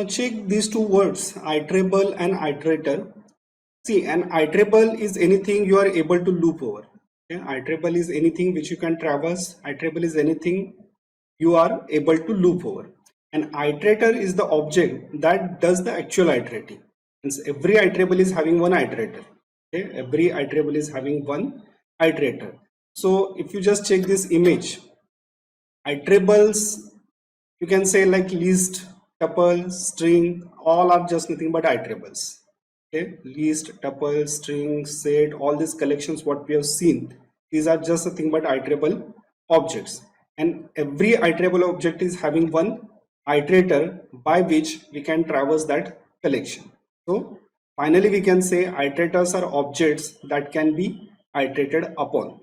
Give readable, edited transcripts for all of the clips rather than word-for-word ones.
Now check these two words, iterable and iterator. See, an iterable is anything you are able to loop over. Okay? Iterable is anything which you can traverse. Iterable is anything you are able to loop over. An iterator is the object that does the actual iterating. Means every iterable is having one iterator. Okay? Every iterable is having one iterator. So if you just check this image, iterables, you can say like list, tuple, string, all are just nothing but iterables. Okay, list, tuple, string, set, all these collections what we have seen, these are just nothing but iterable objects, and every iterable object is having one iterator by which we can traverse that collection. So finally we can say iterators are objects that can be iterated upon.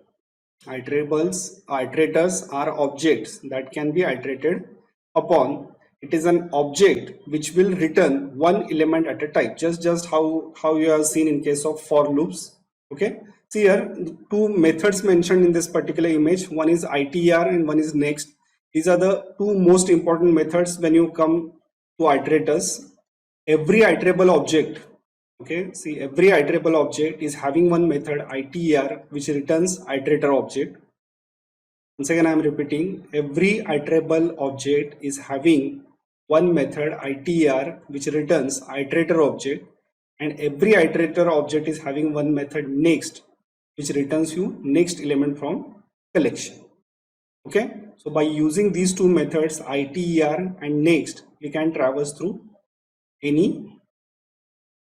Iterators are objects that can be iterated upon. It is an object which will return one element at a time, just how you have seen in case of for loops. Okay, see here two methods mentioned in this particular image, one is iter and one is next. These are the two most important methods when you come to iterators. Every iterable object, okay, see every iterable object is having one method iter which returns iterator object. Once again I am repeating, every iterable object is having one method iter which returns iterator object, and every iterator object is having one method next which returns you next element from collection. Okay, so by using these two methods iter and next, we can traverse through any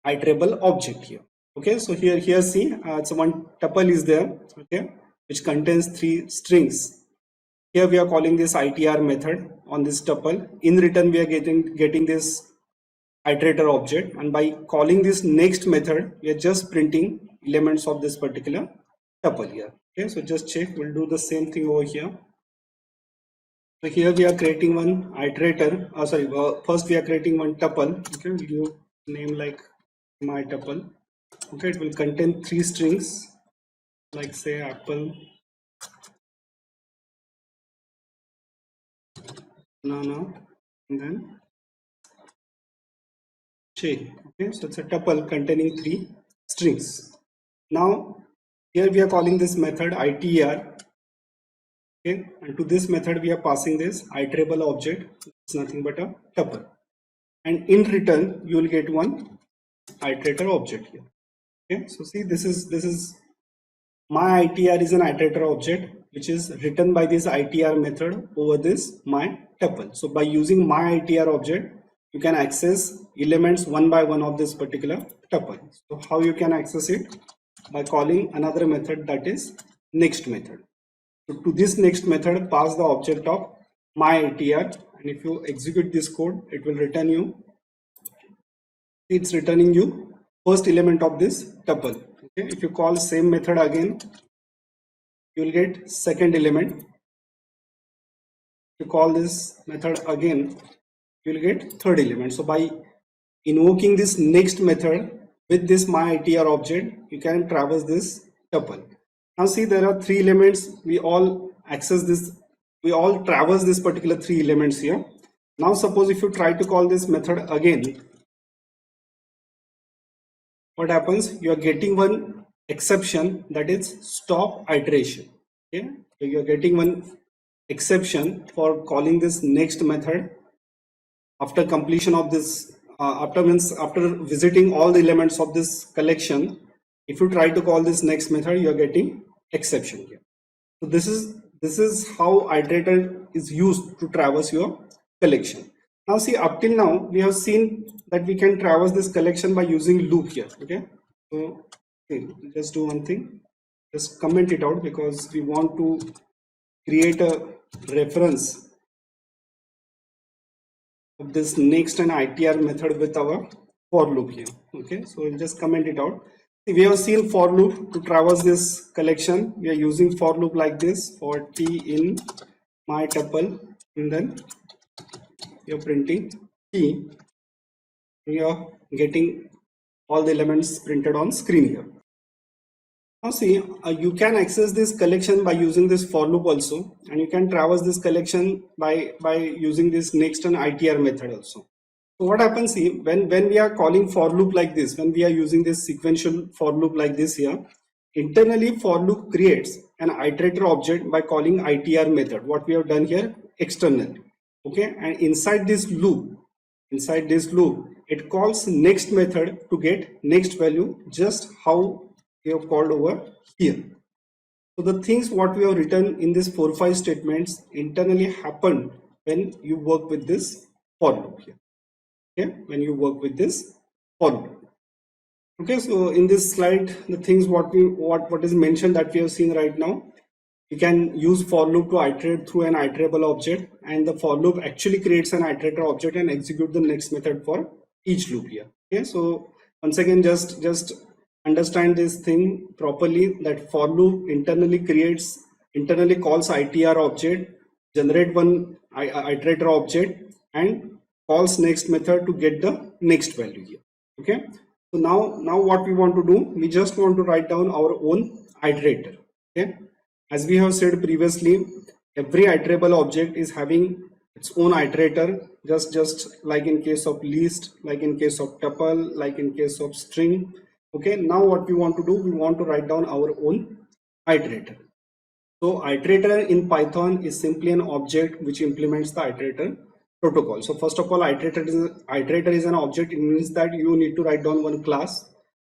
iterable object here. Okay, so here see so one tuple is there, okay, which contains 3 strings. Here we are calling this itr method on this tuple. In return we are getting this iterator object, and by calling this next method we are just printing elements of this particular tuple here. Okay, so just check, we'll do the same thing over here. So here we are creating one iterator, first we are creating one tuple. Okay, we'll give name like my tuple. Okay, it will contain 3 strings like say apple, banana, and then chain. Okay, so it's a tuple containing 3 strings. Now here we are calling this method itr. Okay, and to this method we are passing this iterable object. It's nothing but a tuple, and in return you will get one iterator object here. Okay, so see this is my itr is an iterator object which is written by this itr method over this my tuple. So by using my itr object you can access elements one by one of this particular tuple. So how you can access it? By calling another method, that is next method. So to this next method pass the object of my itr, and if you execute this code it will return you, it's returning you first element of this tuple. Okay, if you call same method again you will get second element. If you call this method again you will get third element. So by invoking this next method with this my itr object you can traverse this tuple. Now see there are 3 elements, we all access this, we all traverse this particular 3 elements here. Now suppose if you try to call this method again, what happens? You are getting one exception, that is stop iteration. Okay, so you are getting one exception for calling this next method after completion of this after visiting all the elements of this collection. If you try to call this next method you are getting exception here. So this is how iterator is used to traverse your collection. Now see, up till now we have seen that we can traverse this collection by using loop here. Okay, so okay, just do one thing, just comment it out because we want to create a reference of this next and itr method with our for loop here. Okay, so we'll just comment it out. We have seen for loop to traverse this collection. We are using for loop like this, for t in my tuple, and then we are printing t. We are getting all the elements printed on screen here. Now see, you can access this collection by using this for loop also, and you can traverse this collection by using this next and itr method also. So what happens here when we are calling for loop like this, when we are using this sequential for loop like this here, internally for loop creates an iterator object by calling ITR method. What we have done here externally, okay, and inside this loop, it calls next method to get next value, just how we have called over here. So the things what we have written in this 4-5 statements internally happen when you work with this for loop here. Okay, when you work with this for loop. Okay, so in this slide, the things what is mentioned that we have seen right now, you can use for loop to iterate through an iterable object, and the for loop actually creates an iterator object and execute the next method for each loop here. Okay, so once again, just understand this thing properly, that for loop internally calls ITR object, generate one iterator object, and calls next method to get the next value here. Okay, so now what we want to do, we just want to write down our own iterator. Okay, as we have said previously, every iterable object is having its own iterator, just like in case of list, like in case of tuple, like in case of string. Okay, now what we want to do, we want to write down our own iterator. So iterator in Python is simply an object which implements the iterator protocol. So first of all, iterator is an object. It means that you need to write down one class.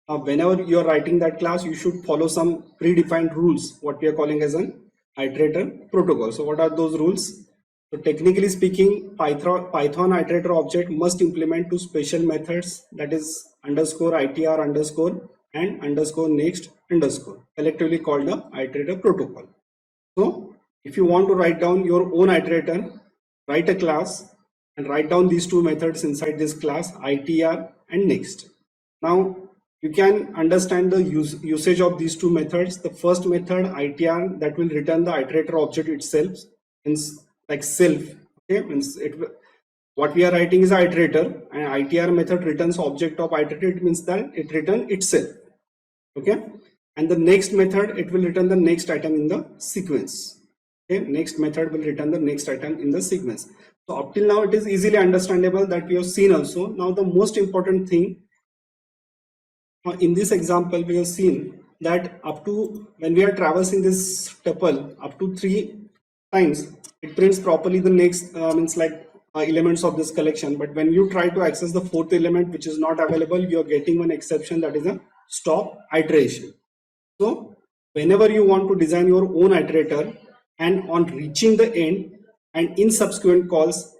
Whenever you are writing that class, you should follow some predefined rules, what we are calling as an iterator protocol. So what are those rules? So technically speaking, Python iterator object must implement two special methods, that is underscore ITR underscore and underscore next underscore, collectively called the iterator protocol. So if you want to write down your own iterator, write a class and write down these two methods inside this class, ITR and next. Now you can understand the usage of these two methods. The first method, ITR, that will return the iterator object itself, means like self. Okay, means what we are writing is iterator, and ITR method returns object of iterator. It means that it returns itself. Okay, and the next method, it will return the next item in the sequence. Okay, next method will return the next item in the sequence. So up till now it is easily understandable, that we have seen also. Now the most important thing, in this example we have seen that up to, when we are traversing this tuple up to 3 times, it prints properly the next means like elements of this collection. But when you try to access the 4th element which is not available, you are getting one exception, that is a stop iteration. So whenever you want to design your own iterator, and on reaching the end and in subsequent calls,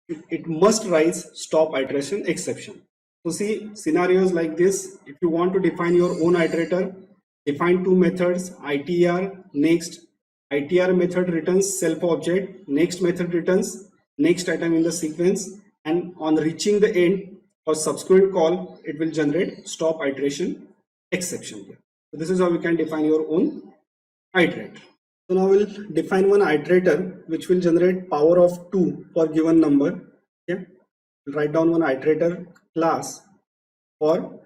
it must raise stop iteration exception. So see, scenarios like this, if you want to define your own iterator, define two methods, ITR, next. ITR method returns self object, next method returns next item in the sequence, and on reaching the end or subsequent call, it will generate stop iteration exception here. So this is how you can define your own iterator. So now we'll define one iterator which will generate power of 2 for given number. Okay, we'll write down one iterator class for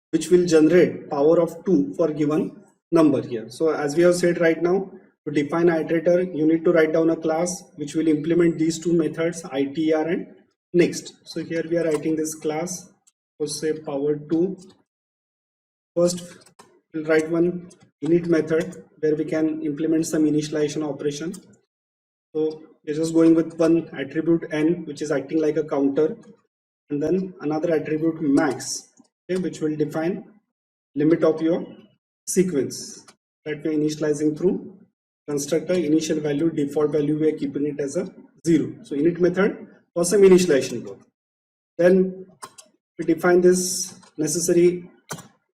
which will generate power of 2 for given number here. So as we have said right now, to define iterator, you need to write down a class which will implement these two methods, ITR and next. So here we are writing this class for say power 2. First we'll write one init method where we can implement some initialization operation. So we're just going with one attribute n, which is acting like a counter, and then another attribute max, okay, which will define limit of your sequence that we're initializing through constructor. Initial value, default value, we are keeping it as a 0. So init method for some initialization block. Then we define this necessary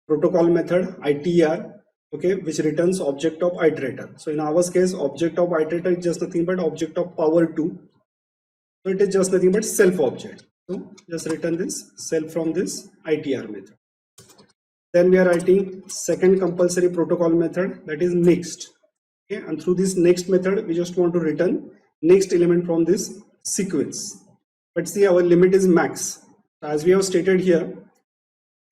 protocol method ITR, okay, which returns object of iterator. So in our case, object of iterator is just nothing but object of power 2. So it is just nothing but self object. So just return this self from this ITR method. Then we are writing second compulsory protocol method, that is next. Okay, and through this next method, we just want to return next element from this sequence. But see, our limit is max. As we have stated here,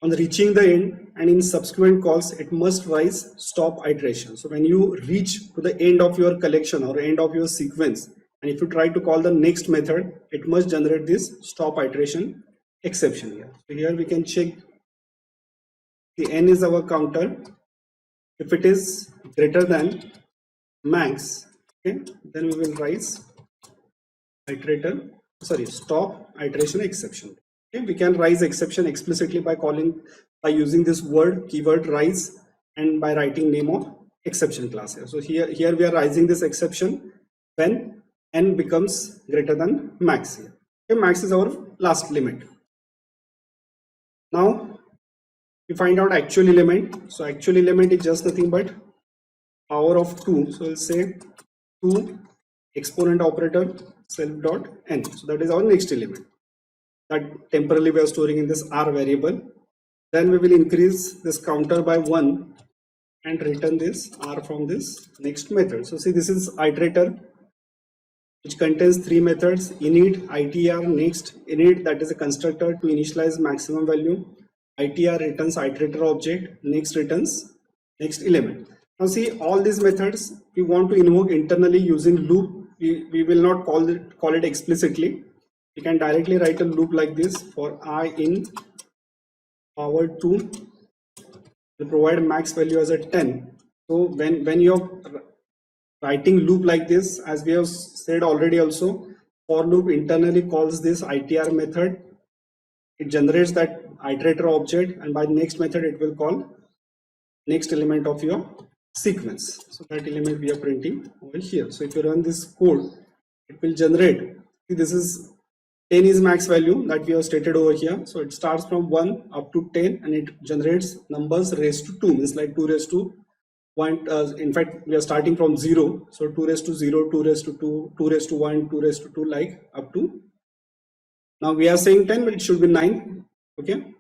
on reaching the end and in subsequent calls, it must rise stop iteration. So when you reach to the end of your collection or end of your sequence, and if you try to call the next method, it must generate this stop iteration exception here. So here we can check the n is our counter. If it is greater than max, okay, then we will raise iterator, sorry, stop iteration exception. Okay, we can raise exception explicitly by using this word keyword raise and by writing name of exception class here. So here we are raising this exception when n becomes greater than max here. Okay, max is our last limit. Now we find out actual element. So actual element is just nothing but power of 2. So we'll say 2 exponent operator self dot n. So that is our next element that temporarily we are storing in this r variable. Then we will increase this counter by 1 and return this r from this next method. So see, this is iterator which contains 3 methods: init, itr, next. Init, that is a constructor to initialize maximum value. Itr returns iterator object. Next returns next element. Now see, all these methods we want to invoke internally using loop. We will not call it explicitly. We can directly write a loop like this: for I in power 2 will provide max value as a 10. So when you're writing loop like this, as we have said already also, for loop internally calls this itr method. It generates that iterator object, and by the next method it will call next element of your sequence. So that element we are printing over here. So if you run this code, it will generate. See, this is 10 is max value that we have stated over here. So it starts from 1 up to 10 and it generates numbers raised to 2, means like 2 raised to 1. In fact, we are starting from 0. So 2 raised to 0, 2 raised to 2, 2 raised to 1, 2 raised to 2, like up to. Now we are saying 10, but it should be 9. Okay.